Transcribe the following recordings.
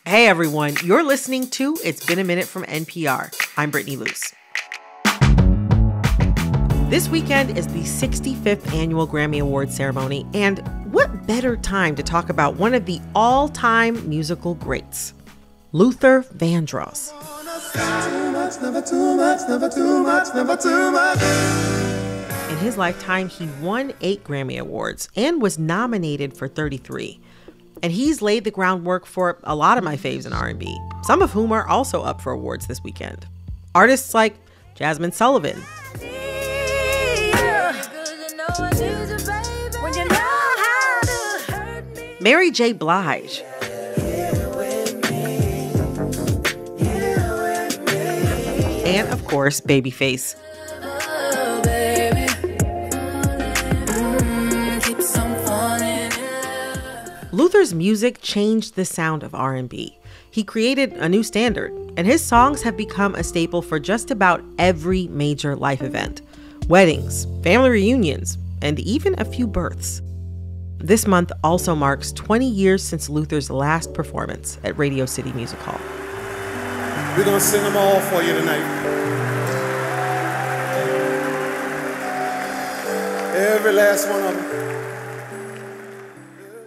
Hey everyone, you're listening to It's Been a Minute from NPR. I'm Brittany Luce. This weekend is the 65th annual Grammy Awards ceremony, and what better time to talk about one of the all-time musical greats, Luther Vandross. In his lifetime, he won 8 Grammy Awards and was nominated for 33. And he's laid the groundwork for a lot of my faves in R&B, some of whom are also up for awards this weekend. Artists like Jasmine Sullivan, Mary J. Blige, and of course, Babyface. Luther's music changed the sound of R&B. He created a new standard, and his songs have become a staple for just about every major life event. Weddings, family reunions, and even a few births. This month also marks 20 years since Luther's last performance at Radio City Music Hall. We're going to sing them all for you tonight. Every last one of them.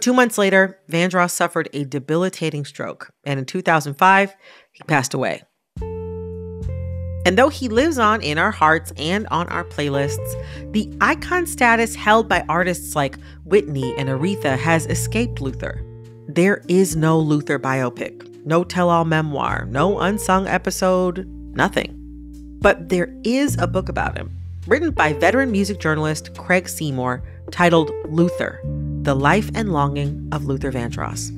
2 months later, Vandross suffered a debilitating stroke, and in 2005, he passed away. And though he lives on in our hearts and on our playlists, the icon status held by artists like Whitney and Aretha has escaped Luther. There is no Luther biopic, no tell-all memoir, no unsung episode, nothing. But there is a book about him, written by veteran music journalist Craig Seymour, titled Luther, The Life and Longing of Luther Vandross.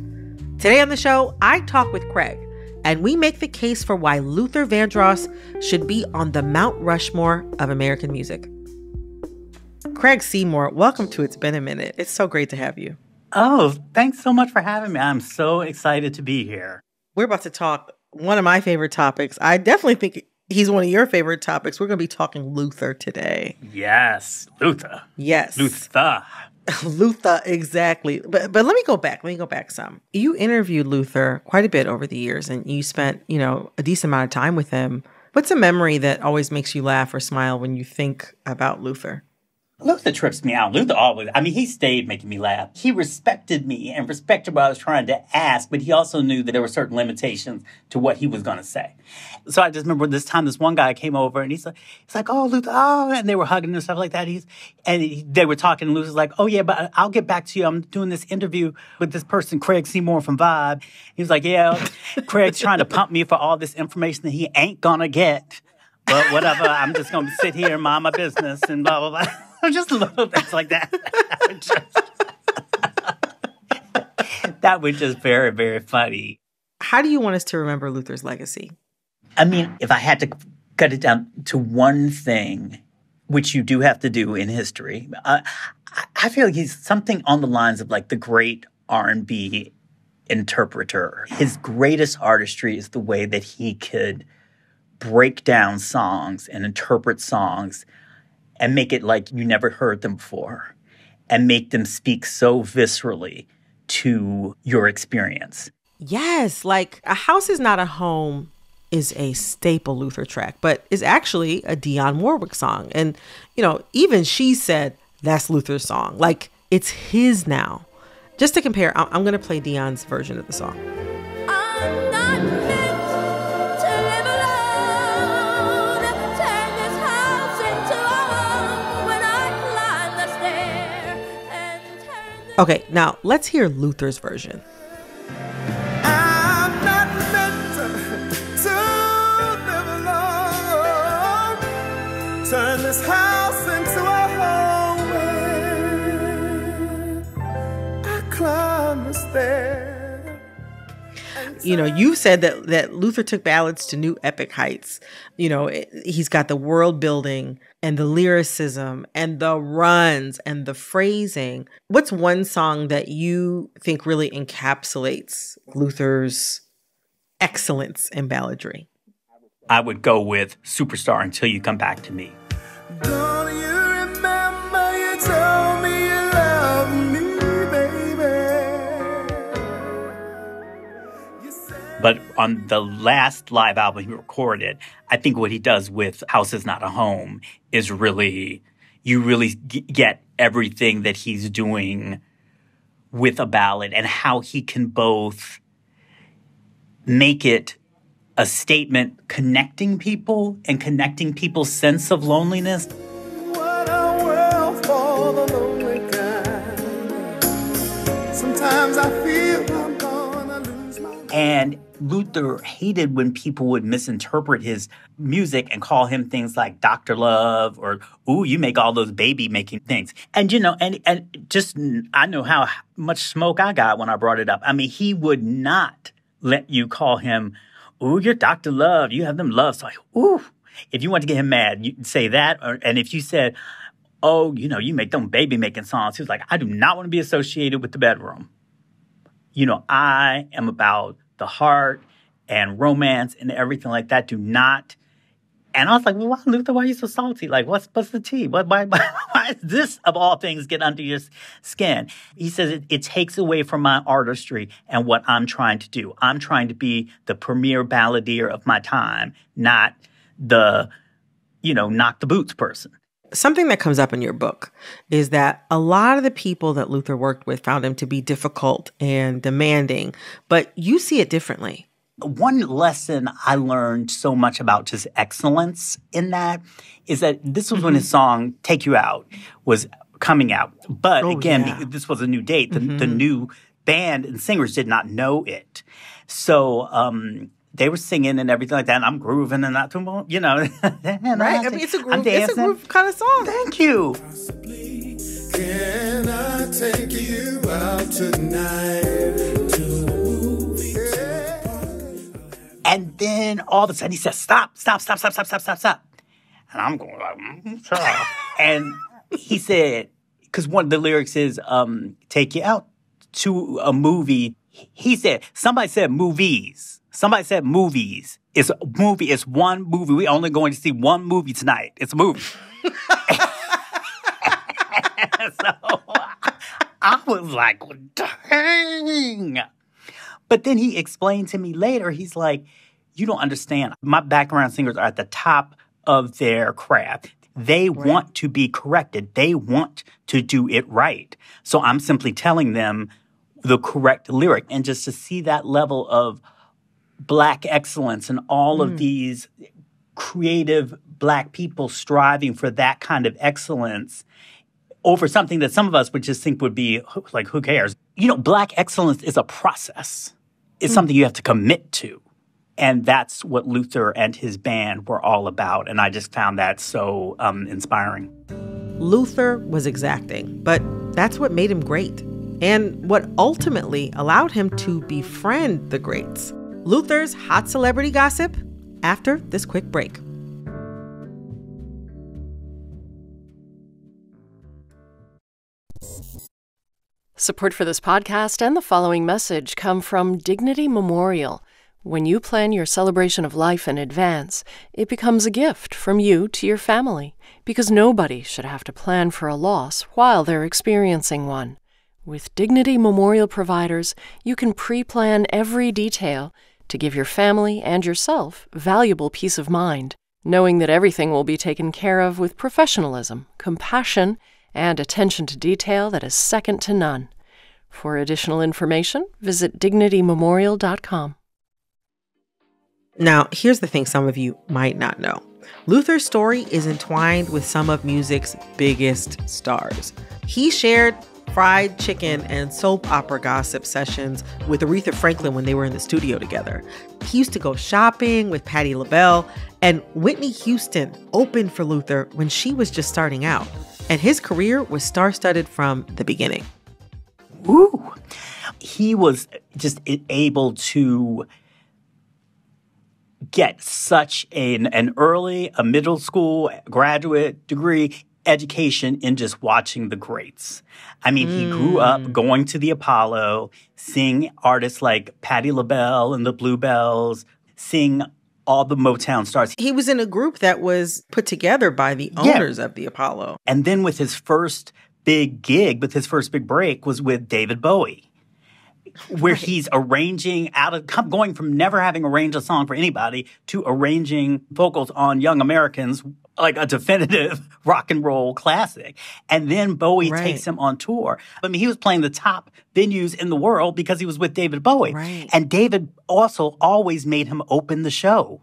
Today on the show, I talk with Craig, and we make the case for why Luther Vandross should be on the Mount Rushmore of American music. Craig Seymour, welcome to It's Been a Minute. It's so great to have you. Oh, thanks so much for having me. I'm so excited to be here. We're about to talk one of my favorite topics. I definitely think he's one of your favorite topics. We're going to be talking Luther today. Yes, Luther. Yes. Luther. Luther, exactly. But let me go back. Let me go back some. You interviewed Luther quite a bit over the years, and you spent, a decent amount of time with him. What's a memory that always makes you laugh or smile when you think about Luther? Luther trips me out. Luther always, he stayed making me laugh. He respected me and respected what I was trying to ask, but he also knew that there were certain limitations to what he was going to say. So I just remember this time, this one guy came over and he's like, oh, Luther, oh, and they were hugging and stuff like that. They were talking, and Luther's like, oh yeah, but I'll get back to you. I'm doing this interview with this person, Craig Seymour from Vibe. He was like, yeah, Craig's trying to pump me for all this information that he ain't gonna get. But whatever, I'm just going to sit here and mind my business and blah, blah, blah. Just little things like that. That was just very, very funny. How do you want us to remember Luther's legacy? If I had to cut it down to one thing, which you do have to do in history, I feel like he's something on the lines of like the great R&B interpreter. His greatest artistry is the way that he could break down songs and interpret songs and make it like you never heard them before and make them speak so viscerally to your experience. Yes, like A House Is Not a Home is a staple Luther track, but is actually a Dionne Warwick song. And, even she said that's Luther's song. Like, it's his now. Just to compare, I'm going to play Dionne's version of the song. Okay, now let's hear Luther's version. I'm not meant to live alone. Turn this house into a home. I climb the stairs. You said that Luther took ballads to new epic heights. He's got the world building and the lyricism and the runs and the phrasing. What's one song that you think really encapsulates Luther's excellence in balladry? I would go with Superstar Until You Come Back to Me. Don't you remember you told me you loved me, baby? But on the last live album he recorded, I think what he does with House Is Not a Home is really, you really get everything that he's doing with a ballad and how he can both make it a statement connecting people and connecting people's sense of loneliness. What a world for the lonely kind. Sometimes I feel I'm gonna lose my mind. And Luther hated when people would misinterpret his music and call him things like Dr. Love or, ooh, you make all those baby-making things. And, you know, and just I know how much smoke I got when I brought it up. I mean, he would not let you call him, ooh, you're Dr. Love. You have them love. So, ooh. If you want to get him mad, you'd say that. And if you said, oh, you know, you make them baby-making songs, he was like, I do not want to be associated with the bedroom. You know, I am about the heart and romance and everything like that. Do not. And I was like, well, why, Luther, why are you so salty? Like, what's the tea? Why is this, of all things, get under your skin? He says it takes away from my artistry and what I'm trying to do. I'm trying to be the premier balladeer of my time, not the, you know, knock the boots person. Something that comes up in your book is that a lot of the people that Luther worked with found him to be difficult and demanding, but you see it differently. One lesson I learned so much about just excellence in that is that this was when his song Take You Out was coming out. But this was a new date. The new band and singers did not know it. So they were singing and everything like that, and I'm grooving and that, you know. Right? I mean, it's a groove kind of song. Thank you. Possibly, can I take you out tonight to the movie? And then all of a sudden he says, stop. And I'm going like, stop. And he said, because one of the lyrics is, take you out to a movie. He said, somebody said movies. Somebody said movies. It's a movie. It's one movie. We're only going to see one movie tonight. It's a movie. So I was like, dang. But then he explained to me later, he's like, you don't understand. My background singers are at the top of their craft. They want to be corrected. They want to do it right. So I'm simply telling them the correct lyric. And just to see that level of Black excellence and all of these creative Black people striving for that kind of excellence over something that some of us would just think would be like, who cares? You know, Black excellence is a process. It's something you have to commit to. And that's what Luther and his band were all about. And I just found that so inspiring. Luther was exacting, but that's what made him great and what ultimately allowed him to befriend the greats. Luther's hot celebrity gossip after this quick break. Support for this podcast and the following message come from Dignity Memorial. When you plan your celebration of life in advance, it becomes a gift from you to your family, because nobody should have to plan for a loss while they're experiencing one. With Dignity Memorial providers, you can pre-plan every detail to give your family and yourself valuable peace of mind, knowing that everything will be taken care of with professionalism, compassion, and attention to detail that is second to none. For additional information, visit dignitymemorial.com. Now, here's the thing some of you might not know. Luther's story is entwined with some of music's biggest stars. He shared fried chicken and soap opera gossip sessions with Aretha Franklin when they were in the studio together. He used to go shopping with Patti LaBelle, and Whitney Houston opened for Luther when she was just starting out. And his career was star-studded from the beginning. Woo! He was just able to get such an early, a middle school, graduate degree education in just watching the greats. I mean, he grew up going to the Apollo, seeing artists like Patti LaBelle and the Bluebells, seeing all the Motown stars. He was in a group that was put together by the owners of the Apollo. And then with his first big gig, with his first big break, was with David Bowie. where he's arranging going from never having arranged a song for anybody to arranging vocals on Young Americans, like a definitive rock and roll classic. And then Bowie takes him on tour. I mean, he was playing the top venues in the world because he was with David Bowie. Right. And David also always made him open the show,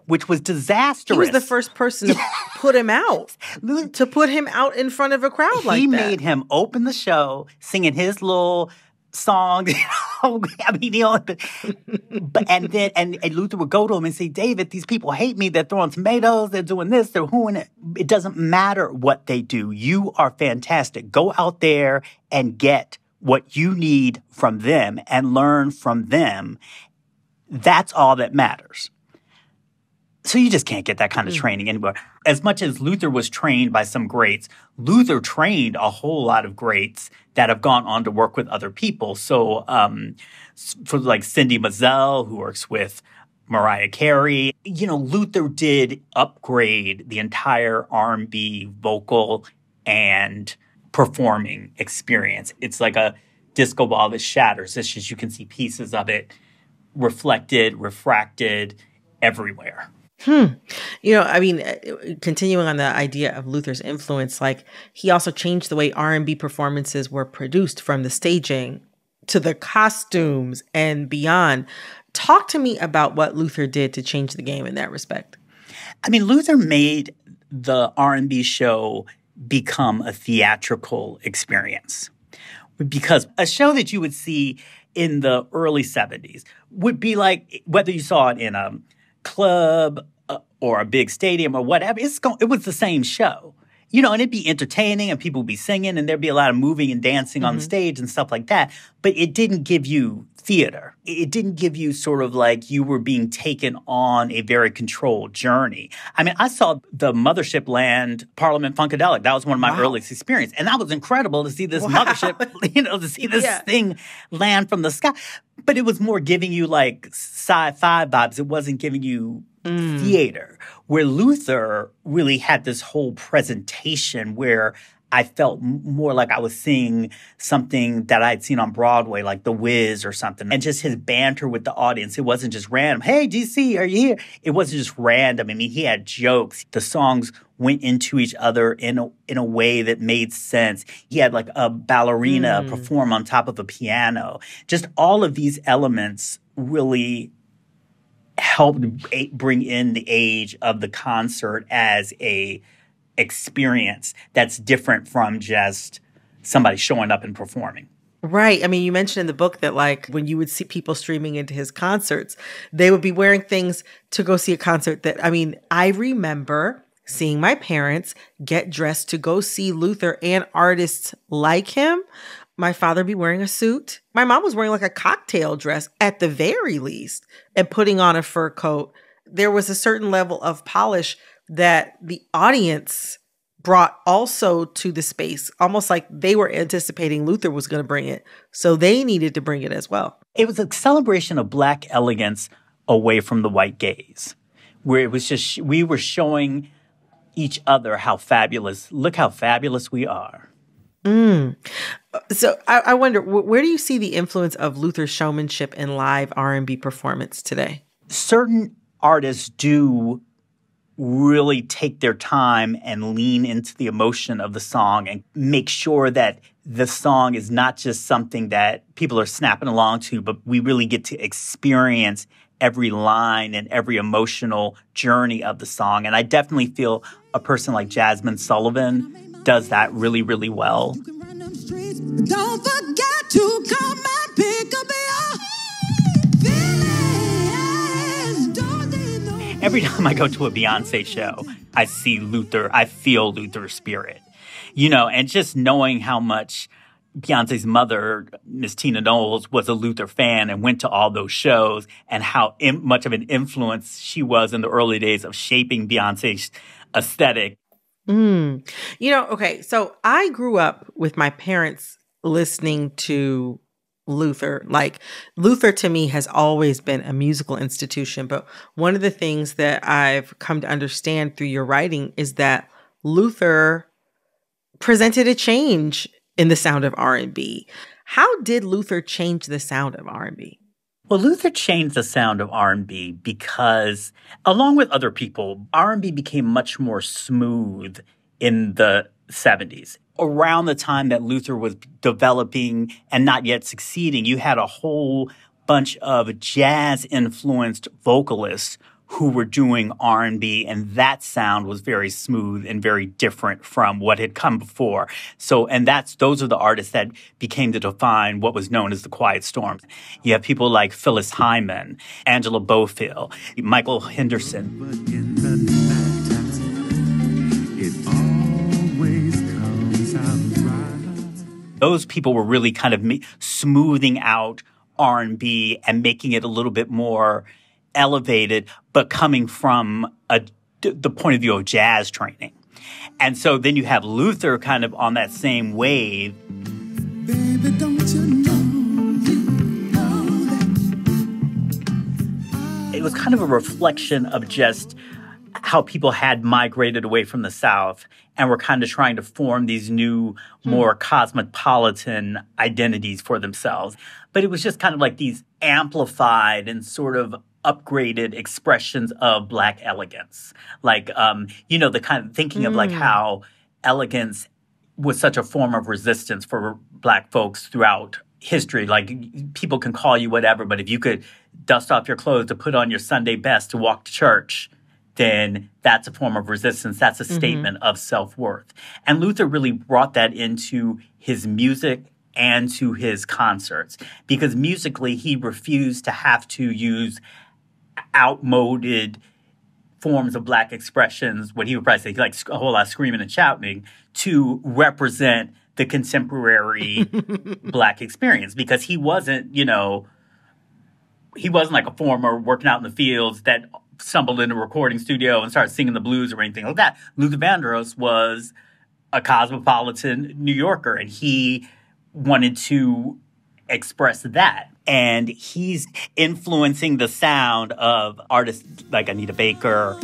which was disastrous. He was the first person to put him out, to put him out in front of a crowd like that. He made him open the show, singing his little songs. I mean, and Luther would go to him and say, David, these people hate me. They're throwing tomatoes. They're doing this. They're hooing it. It doesn't matter what they do. You are fantastic. Go out there and get what you need from them and learn from them. That's all that matters. So you just can't get that kind of training anywhere. As much as Luther was trained by some greats, Luther trained a whole lot of greats that have gone on to work with other people. So for like Cindy Mizell, who works with Mariah Carey, Luther did upgrade the entire R&B vocal and performing experience. It's like a disco ball that shatters. It's just you can see pieces of it refracted everywhere. Continuing on the idea of Luther's influence, like he also changed the way R&B performances were produced, from the staging to the costumes and beyond. Talk to me about what Luther did to change the game in that respect. I mean, Luther made the R&B show become a theatrical experience, because a show that you would see in the early 70s would be like, whether you saw it in a club or a big stadium or whatever, it was the same show. And it'd be entertaining and people would be singing and there'd be a lot of moving and dancing on the stage and stuff like that. But it didn't give you theater. It didn't give you sort of like you were being taken on a very controlled journey. I mean, I saw the Mothership land Parliament Funkadelic. That was one of my earliest experiences. And that was incredible to see this mothership, to see this thing land from the sky. But it was more giving you like sci-fi vibes. It wasn't giving you theater, where Luther really had this whole presentation where I felt more like I was seeing something that I had seen on Broadway, like The Wiz or something. And just his banter with the audience. It wasn't just random. Hey, DC, are you here? It wasn't just random. I mean, he had jokes. The songs went into each other in a way that made sense. He had like a ballerina perform on top of a piano. Just all of these elements really helped bring in the age of the concert as a experience that's different from just somebody showing up and performing. Right. I mean, you mentioned in the book that like when you would see people streaming into his concerts, they would be wearing things to go see a concert that, I mean, I remember seeing my parents get dressed to go see Luther and artists like him. My father be wearing a suit. My mom was wearing like a cocktail dress at the very least and putting on a fur coat. There was a certain level of polish that the audience brought also to the space, almost like they were anticipating Luther was going to bring it. So they needed to bring it as well. It was a celebration of Black elegance away from the white gaze, where it was just, we were showing each other look how fabulous we are. So I wonder, where do you see the influence of Luther's showmanship in live R&B performance today? Certain artists do really take their time and lean into the emotion of the song and make sure that the song is not just something that people are snapping along to, but we really get to experience every line and every emotional journey of the song. And I definitely feel a person like Jasmine Sullivan does that really, really well. Don't forget to come and pick up your feelings. Every time I go to a Beyonce show, I feel Luther's spirit. And just knowing how much Beyonce's mother, Miss Tina Knowles, was a Luther fan and went to all those shows, and how much of an influence she was in the early days of shaping Beyonce's aesthetic. Okay, so I grew up with my parents listening to Luther. Like, Luther to me has always been a musical institution, but one of the things that I've come to understand through your writing is that Luther presented a change in the sound of R&B. How did Luther change the sound of R&B? Well, Luther changed the sound of R&B because, along with other people, R&B became much more smooth in the 70s. Around the time that Luther was developing and not yet succeeding, you had a whole bunch of jazz-influenced vocalists who were doing R&B, and that sound was very smooth and very different from what had come before. So, and those are the artists that became to define what was known as the Quiet Storm. You have people like Phyllis Hyman, Angela Bofill, Michael Henderson. But in the nighttime, it always comes out right. Those people were really kind of smoothing out R&B and making it a little bit more elevated, but coming from the point of view of jazz training. And so then you have Luther kind of on that same wave. Baby, don't you know that It was kind of a reflection of just how people had migrated away from the South and were kind of trying to form these new, more cosmopolitan identities for themselves. But it was just kind of like these amplified and sort of upgraded expressions of Black elegance. Like, the kind of thinking of like how elegance was such a form of resistance for Black folks throughout history. Like, people can call you whatever, but if you could dust off your clothes to put on your Sunday best to walk to church, then that's a form of resistance. That's a statement of self-worth. And Luther really brought that into his music and to his concerts, because musically he refused to have to use outmoded forms of Black expressions, what he would probably say, like a whole lot of screaming and shouting, to represent the contemporary Black experience. Because he wasn't, he wasn't like a farmer working out in the fields that stumbled in a recording studio and started singing the blues or anything like that. Luther Vandross was a cosmopolitan New Yorker, and he wanted to express that. And he's influencing the sound of artists like Anita Baker.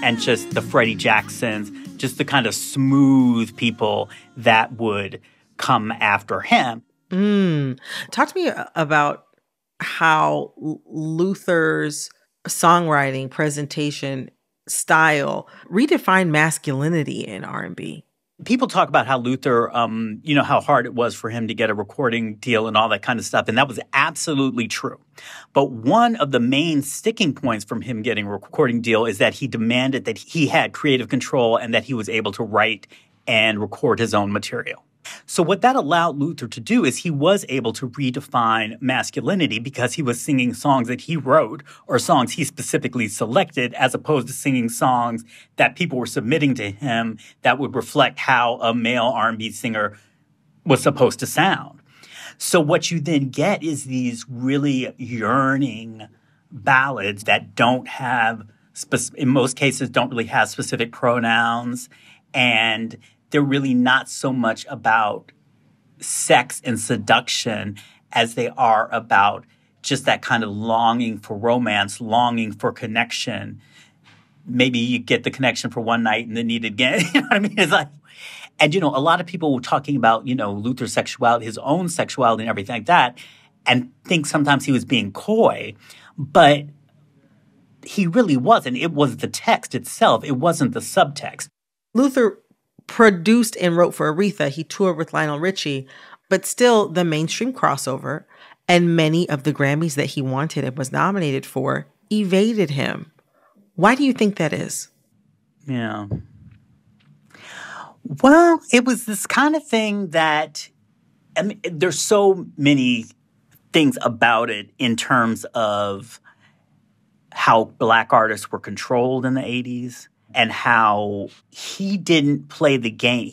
And just the Freddie Jacksons, just the kind of smooth people that would come after him. Talk to me about how Luther's songwriting, presentation, style redefined masculinity in R&B. People talk about how Luther, how hard it was for him to get a recording deal and all that kind of stuff. And that was absolutely true. But one of the main sticking points from him getting a recording deal is that he demanded that he had creative control and that he was able to write and record his own material. So what that allowed Luther to do is he was able to redefine masculinity, because he was singing songs that he wrote or songs he specifically selected, as opposed to singing songs that people were submitting to him that would reflect how a male R&B singer was supposed to sound. So what you then get is these really yearning ballads that don't have, in most cases, don't really have specific pronouns, and they're really not so much about sex and seduction as they are about just that kind of longing for romance, longing for connection. Maybe you get the connection for one night and then need it again. You know what I mean? It's like, and, a lot of people were talking about, Luther's sexuality, his own sexuality and everything like that, and think sometimes he was being coy, but he really wasn't. It was the text itself. It wasn't the subtext. Luther produced and wrote for Aretha. He toured with Lionel Richie, but still the mainstream crossover and many of the Grammys that he wanted and was nominated for evaded him. Why do you think that is? Yeah. Well, it was this kind of thing that, there's so many things about it in terms of how Black artists were controlled in the 80s. And how he didn't play the game.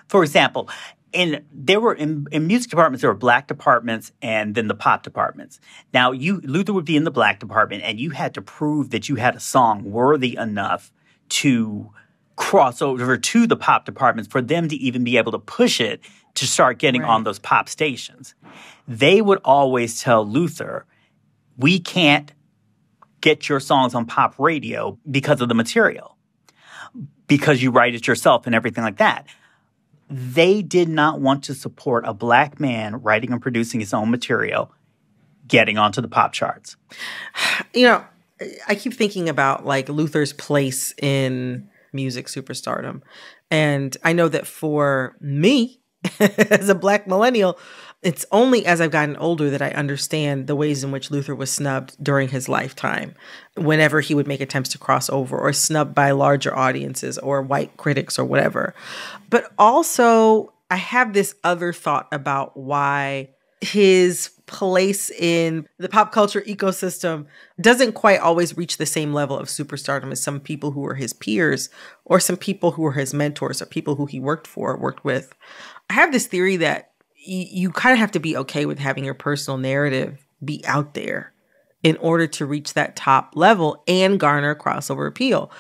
For example, in music departments, there were Black departments and then the pop departments. Now, Luther would be in the Black department, and you had to prove that you had a song worthy enough to cross over to the pop departments for them to even be able to push it to start getting on those pop stations. They would always tell Luther, we can't get your songs on pop radio because of the material. because you write it yourself and everything like that. They did not want to support a Black man writing and producing his own material getting onto the pop charts. You know, I keep thinking about like Luther's place in music superstardom. And I know that for me, as a Black millennial, it's only as I've gotten older that I understand the ways in which Luther was snubbed during his lifetime, whenever he would make attempts to cross over, or snubbed by larger audiences or white critics or whatever. But also, I have this other thought about why his place in the pop culture ecosystem doesn't quite always reach the same level of superstardom as some people who were his peers, or some people who were his mentors, or people who he worked with. I have this theory that you kind of have to be okay with having your personal narrative be out there in order to reach that top level and garner crossover appeal.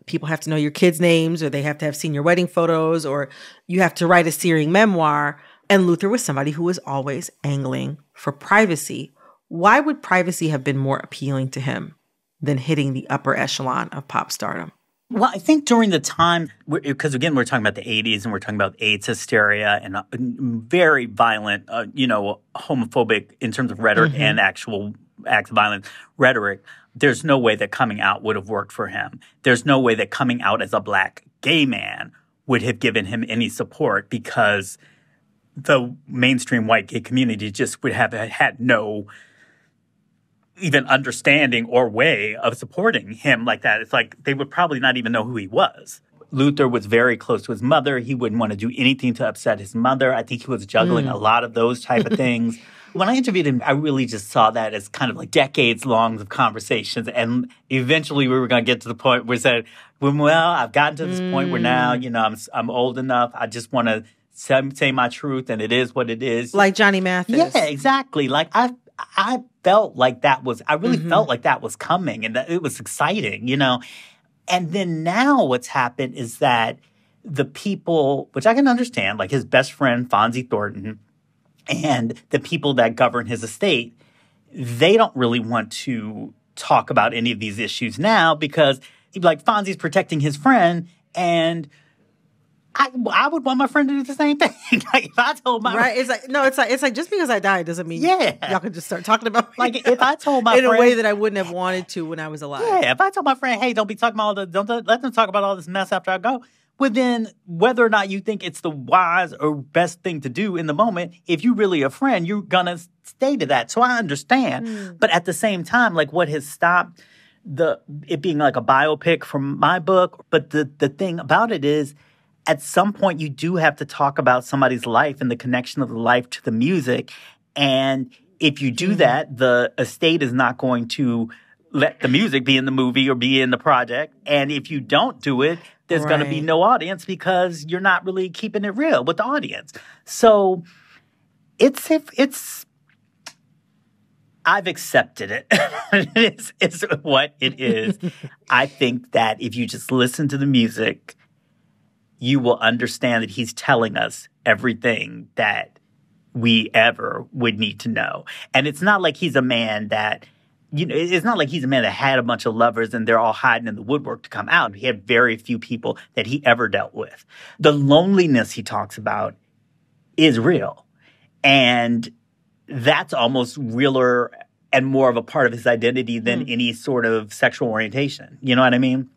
People have to know your kids' names, or they have to have seen your wedding photos, or you have to write a searing memoir. And Luther was somebody who was always angling for privacy. Why would privacy have been more appealing to him than hitting the upper echelon of pop stardom? Well, I think during the time, because again, we're talking about the 80s and we're talking about AIDS hysteria and very violent, homophobic in terms of rhetoric and actual acts of violence rhetoric. There's no way that coming out would have worked for him. There's no way that coming out as a Black gay man would have given him any support, because the mainstream white gay community just would have had no even understanding or way of supporting him like that. It's like they would probably not even know who he was. Luther was very close to his mother. He wouldn't want to do anything to upset his mother. I think he was juggling a lot of those type of things. When I interviewed him, I really just saw that as kind of like decades long of conversations. And eventually we were going to get to the point where he said, well, I've gotten to this point where now, I'm old enough. I just want to say my truth, and it is what it is. Like Johnny Mathis. Yeah, exactly. Like I felt like that was, I really felt like that was coming, and that it was exciting, And then now what's happened is that the people, which I can understand, like his best friend, Fonzie Thornton, and the people that govern his estate, they don't really want to talk about any of these issues now, because like Fonzie's protecting his friend, and I would want my friend to do the same thing. Like if I told my right, it's like just because I died doesn't mean y'all can just start talking about me. Like if I told my in friend, a way that I wouldn't have wanted to when I was alive. Yeah, if I told my friend, hey, don't be talking about don't let them talk about all this mess after I go. Well, then whether or not you think it's the wise or best thing to do in the moment, if you really a friend, you're gonna stay to that. So I understand, but at the same time, like what has stopped it being like a biopic from my book, but the thing about it is, at some point, you do have to talk about somebody's life and the connection of the life to the music. And if you do that, the estate is not going to let the music be in the movie or be in the project. And if you don't do it, there's going to be no audience, because you're not really keeping it real with the audience. So I've accepted it. It's what it is. I think that if you just listen to the music, you will understand that he's telling us everything that we ever would need to know. And it's not like he's a man that, it's not like he's a man that had a bunch of lovers and they're all hiding in the woodwork to come out. He had very few people that he ever dealt with. The loneliness he talks about is real. And that's almost realer and more of a part of his identity than any sort of sexual orientation. You know what I mean?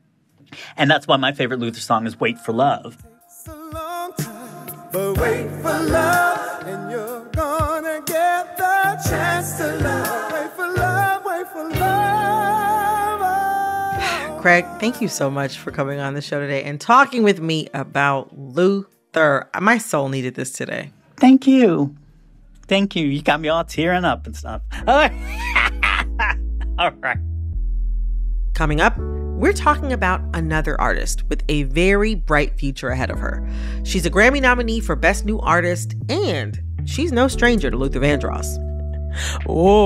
And that's why my favorite Luther song is Wait for Love. It's a long time, but wait for love, and you're gonna get the chance to love. Wait for love, wait for love. Oh. Craig, thank you so much for coming on the show today and talking with me about Luther. My soul needed this today. Thank you. Thank you. You got me all tearing up and stuff. All right. Coming up, we're talking about another artist with a very bright future ahead of her. She's a Grammy nominee for Best New Artist, and she's no stranger to Luther Vandross. Oh,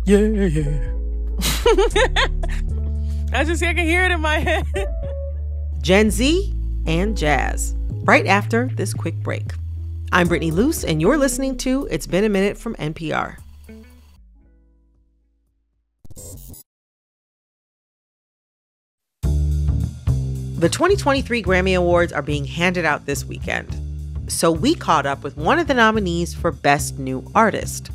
yeah. I can hear it in my head. Gen Z and jazz, right after this quick break. I'm Brittany Luce, and you're listening to It's Been a Minute from NPR. The 2023 Grammy Awards are being handed out this weekend. So we caught up with one of the nominees for Best New Artist,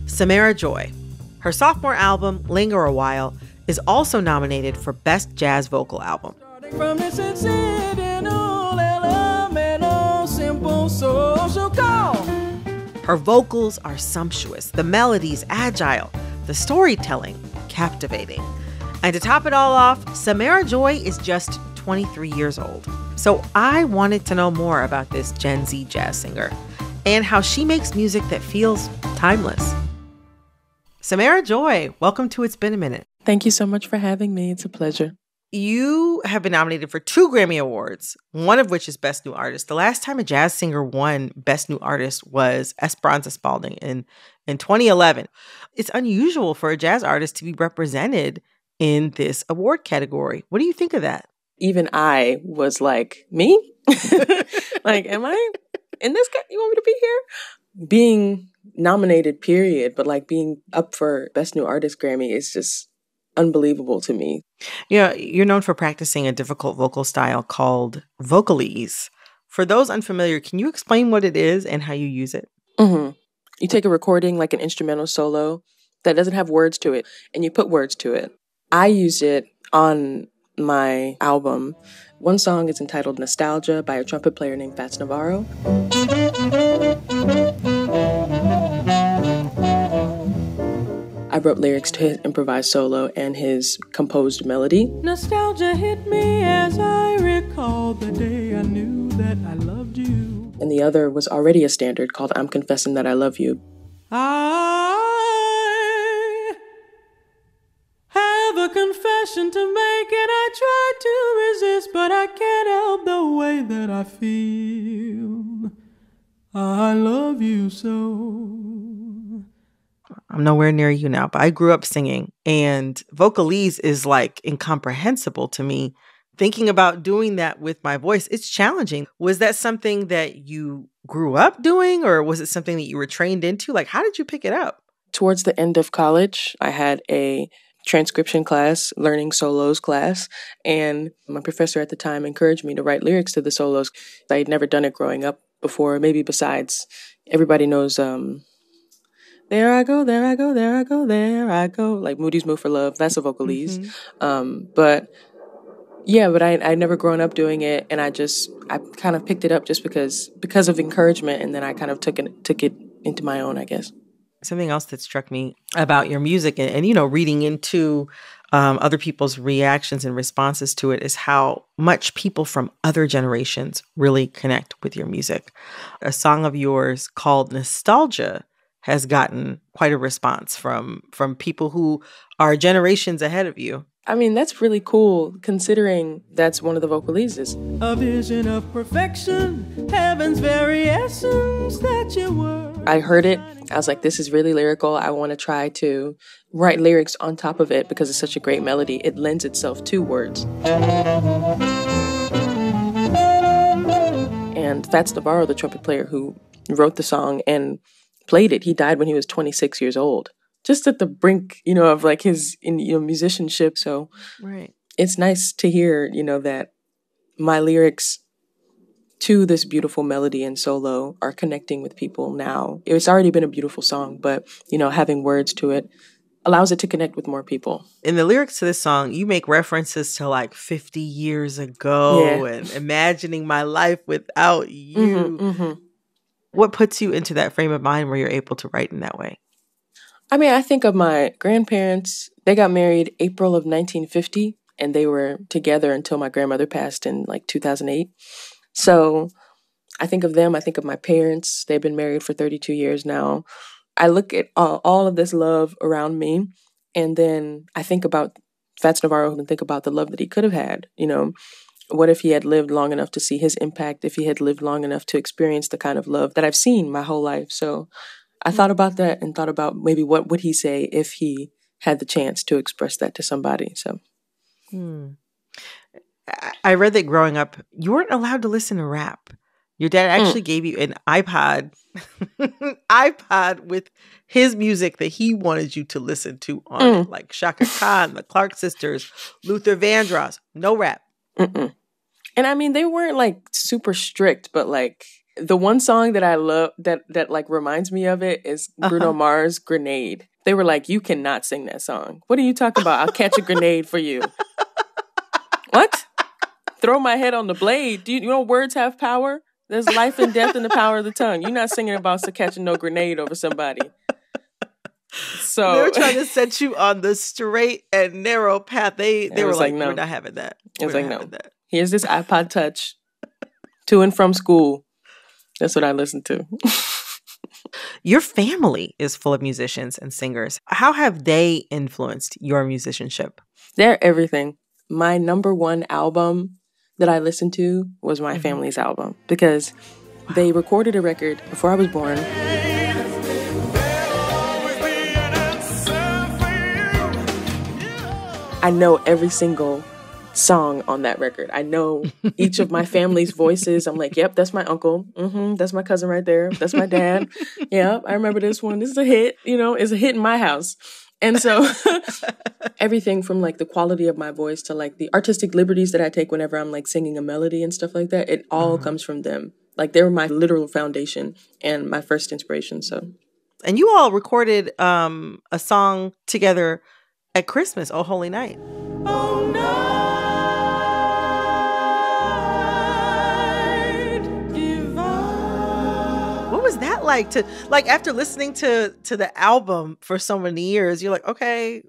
Samara Joy. Her sophomore album, Linger a While, is also nominated for Best Jazz Vocal Album. From this incidental elemental simple social call. Her vocals are sumptuous, the melodies agile, the storytelling captivating. And to top it all off, Samara Joy is just 23 years old. So I wanted to know more about this Gen Z jazz singer and how she makes music that feels timeless. Samara Joy, welcome to It's Been a Minute. Thank you so much for having me. It's a pleasure. You have been nominated for 2 Grammy Awards, one of which is Best New Artist. The last time a jazz singer won Best New Artist was Esperanza Spalding in 2011. It's unusual for a jazz artist to be represented in this award category. What do you think of that? Even I was like, me? Like, am I in this? You want me to be here? Being nominated, period, but like being up for Best New Artist Grammy is just unbelievable to me. Yeah, you're known for practicing a difficult vocal style called vocalese. For those unfamiliar, can you explain what it is and how you use it? Mm-hmm. You take a recording, like an instrumental solo that doesn't have words to it, and you put words to it. I use it on my album. One song is entitled Nostalgia by a trumpet player named Fats Navarro. I wrote lyrics to his improvised solo and his composed melody. Nostalgia hit me as I recall the day I knew that I loved you. And the other was already a standard called I'm Confessing That I Love You. I have a confession to make and I try to resist, but I can't help the way that I feel. I love you so. I'm nowhere near you now, but I grew up singing, and vocalese is like incomprehensible to me. Thinking about doing that with my voice, it's challenging. Was that something that you grew up doing, or was it something that you were trained into? Like, how did you pick it up? Towards the end of college, I had a transcription class, learning solos class, and my professor at the time encouraged me to write lyrics to the solos. I had never done it growing up before, maybe besides, everybody knows, there I go, there I go, there I go, there I go. Like Moody's Move for Love. That's a vocalese. Mm-hmm. But I'd never grown up doing it. And I kind of picked it up just because of encouragement. And then I kind of took it into my own, I guess. Something else that struck me about your music and you know, reading into other people's reactions and responses to it is how much people from other generations really connect with your music. A song of yours called Nostalgia has gotten quite a response from people who are generations ahead of you. I mean, that's really cool considering that's one of the vocalises. A vision of perfection, heaven's very essence that you were. I heard it. I was like, this is really lyrical. I want to try to write lyrics on top of it because it's such a great melody. It lends itself to words. And Fats Navarro, the trumpet player who wrote the song and played it, he died when he was 26 years old. Just at the brink, you know, of like his, musicianship. So right. It's nice to hear, that my lyrics to this beautiful melody and solo are connecting with people now. It's already been a beautiful song, but, having words to it allows it to connect with more people. In the lyrics to this song, you make references to like 50 years ago and imagining my life without you. Mm-hmm, mm-hmm. What puts you into that frame of mind where you're able to write in that way? I mean, I think of my grandparents. They got married April of 1950, and they were together until my grandmother passed in like 2008. So I think of them. I think of my parents. They've been married for 32 years now. I look at all of this love around me, and then I think about Fats Navarro and think about the love that he could have had, What if he had lived long enough to see his impact, if he had lived long enough to experience the kind of love that I've seen my whole life? So I thought about that and thought about maybe what would he say if he had the chance to express that to somebody. So I read that growing up, you weren't allowed to listen to rap. Your dad actually gave you an iPod with his music that he wanted you to listen to on it, like Shaka Khan, the Clark Sisters, Luther Vandross. No rap. Mm-mm. And I mean, they weren't like super strict, but like the one song that I love that like reminds me of it is Bruno Mars' Grenade. They were like, you cannot sing that song. What are you talking about? I'll catch a grenade for you. What? Throw my head on the blade. Do you know words have power? There's life and death in the power of the tongue. You're not singing about catching no grenade over somebody. So they were trying to set you on the straight and narrow path. They were like, no. We're not having that. It was like, no. Here's this iPod Touch to and from school. That's what I listened to. Your family is full of musicians and singers. How have they influenced your musicianship? They're everything. My number one album that I listened to was my family's album because they recorded a record before I was born. I know every single song on that record. I know each of my family's voices. I'm like, yep, that's my uncle. That's my cousin right there. That's my dad. Yeah, I remember this one. This is a hit. You know, it's a hit in my house. And so everything from like the quality of my voice to like the artistic liberties that I take whenever I'm like singing a melody and stuff like that, it all comes from them. Like they were my literal foundation and my first inspiration. So, and you all recorded a song together at Christmas, Oh Holy Night. Oh, night divine. What was that like to like after listening to the album for so many years? You're like, okay,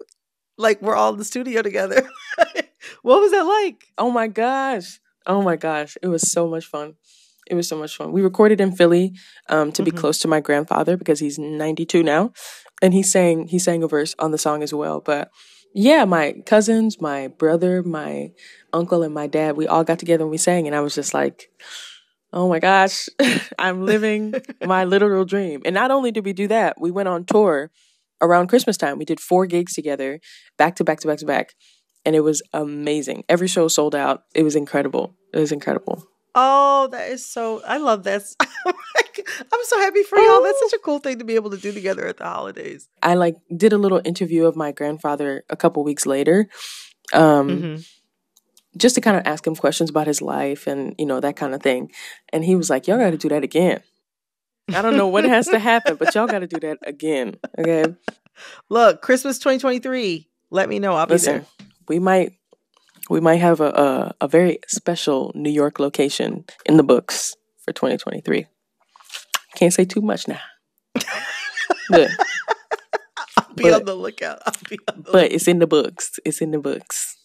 like we're all in the studio together. What was that like? Oh my gosh, it was so much fun. We recorded in Philly to be close to my grandfather because he's 92 now, and he sang a verse on the song as well. But yeah, my cousins, my brother, my uncle, and my dad, we all got together and we sang, and I was just like, oh my gosh, I'm living my literal dream. And not only did we do that, we went on tour around Christmas time. We did 4 gigs together, back to back to back to back. And it was amazing. Every show sold out. It was incredible. Oh, that is so, I love this. I'm so happy for y'all. That's such a cool thing to be able to do together at the holidays. I like did a little interview of my grandfather a couple weeks later. Just to kind of ask him questions about his life and, you know, that kind of thing. And he was like, y'all got to do that again. I don't know what has to happen, but y'all got to do that again. Okay. Look, Christmas 2023. Let me know. I'll be there. We might have a very special New York location in the books for 2023. Can't say too much now. I'll be on the lookout. But it's in the books.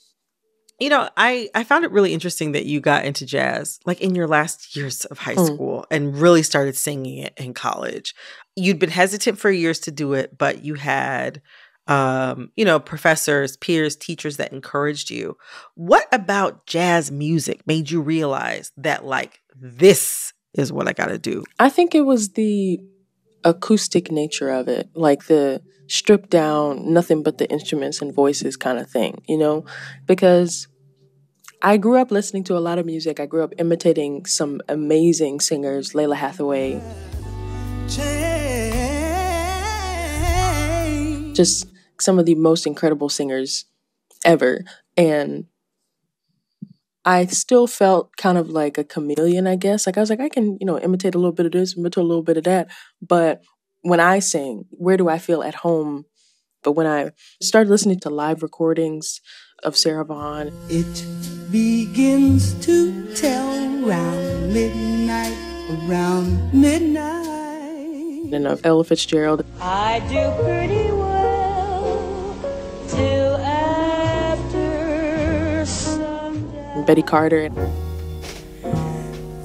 You know, I found it really interesting that you got into jazz like in your last years of high school and really started singing it in college. You'd been hesitant for years to do it, but you had, professors, peers, teachers that encouraged you. What about jazz music made you realize that like this is what I got to do? I think it was the acoustic nature of it, like the stripped down, nothing but the instruments and voices kind of thing, you know, because I grew up listening to a lot of music. I grew up imitating some amazing singers, Layla Hathaway. Just some of the most incredible singers ever. And I still felt kind of like a chameleon, I guess. Like I was like, I can, imitate a little bit of this, imitate a little bit of that. But when I sing, where do I feel at home? But when I started listening to live recordings of Sarah Vaughan, it begins to tell around midnight. And of Ella Fitzgerald. I do pretty well till after sundown. Betty Carter.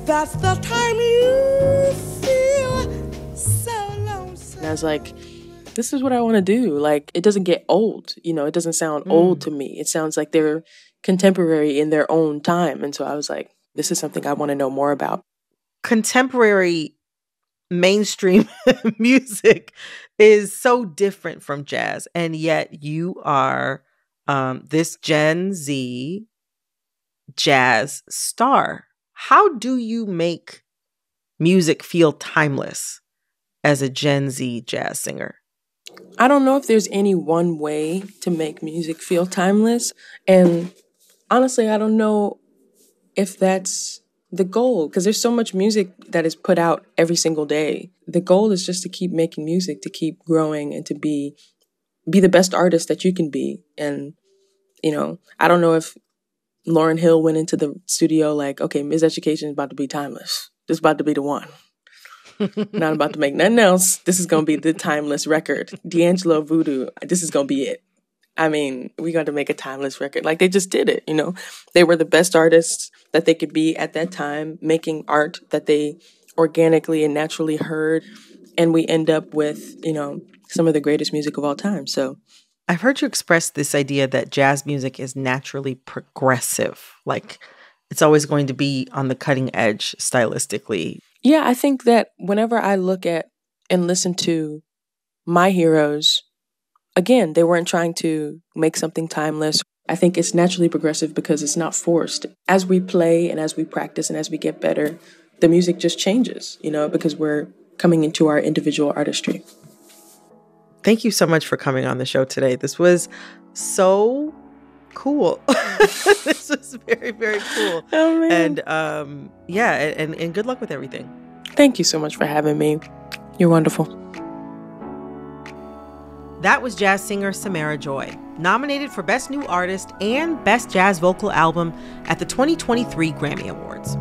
That's the time you feel so lonesome. And I was like, this is what I want to do. Like, it doesn't get old. It doesn't sound old to me. It sounds like they're contemporary in their own time. And so I was like, this is something I want to know more about. Contemporary mainstream music is so different from jazz. And yet you are this Gen Z jazz star. How do you make music feel timeless as a Gen Z jazz singer? I don't know if there's any one way to make music feel timeless. And honestly, I don't know if that's the goal, because there's so much music that is put out every single day. The goal is just to keep making music, to keep growing, and to be the best artist that you can be. And, I don't know if Lauryn Hill went into the studio like, okay, Ms. Education is about to be timeless. This is about to be the one. Not about to make nothing else. This is going to be the timeless record. D'Angelo, Voodoo, this is going to be it. I mean, we got to make a timeless record. Like, they just did it, They were the best artists that they could be at that time, making art that they organically and naturally heard. And we end up with, some of the greatest music of all time. So I've heard you express this idea that jazz music is naturally progressive. Like, it's always going to be on the cutting edge stylistically. Yeah, I think that whenever I look at and listen to my heroes, again, they weren't trying to make something timeless. I think it's naturally progressive because it's not forced. As we play and as we practice and as we get better, the music just changes, because we're coming into our individual artistry. Thank you so much for coming on the show today. This was so cool. This was very, very cool. Oh, man. And and good luck with everything. Thank you so much for having me. You're wonderful. That was jazz singer Samara Joy, nominated for Best New Artist and Best Jazz Vocal Album at the 2023 Grammy Awards.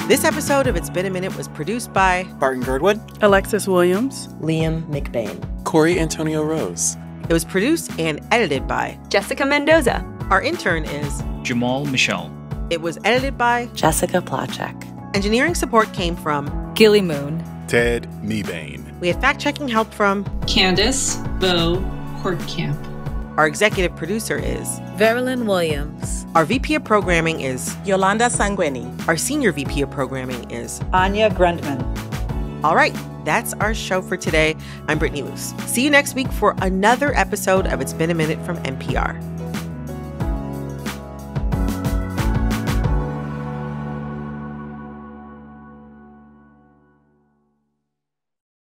This episode of It's Been a Minute was produced by Barton Girdwood, Alexis Williams, Liam McBain, Corey Antonio Rose. It was produced and edited by Jessica Mendoza. Our intern is Jamal Michelle. It was edited by Jessica Plachek. Engineering support came from Gilly Moon. Ted Meebane. We had fact-checking help from Candace Bo Hortkamp. Our executive producer is Verilyn Williams. Our VP of Programming is Yolanda Sanguini. Our Senior VP of Programming is Anya Grundman. All right, that's our show for today. I'm Brittany Luce. See you next week for another episode of It's Been a Minute from NPR.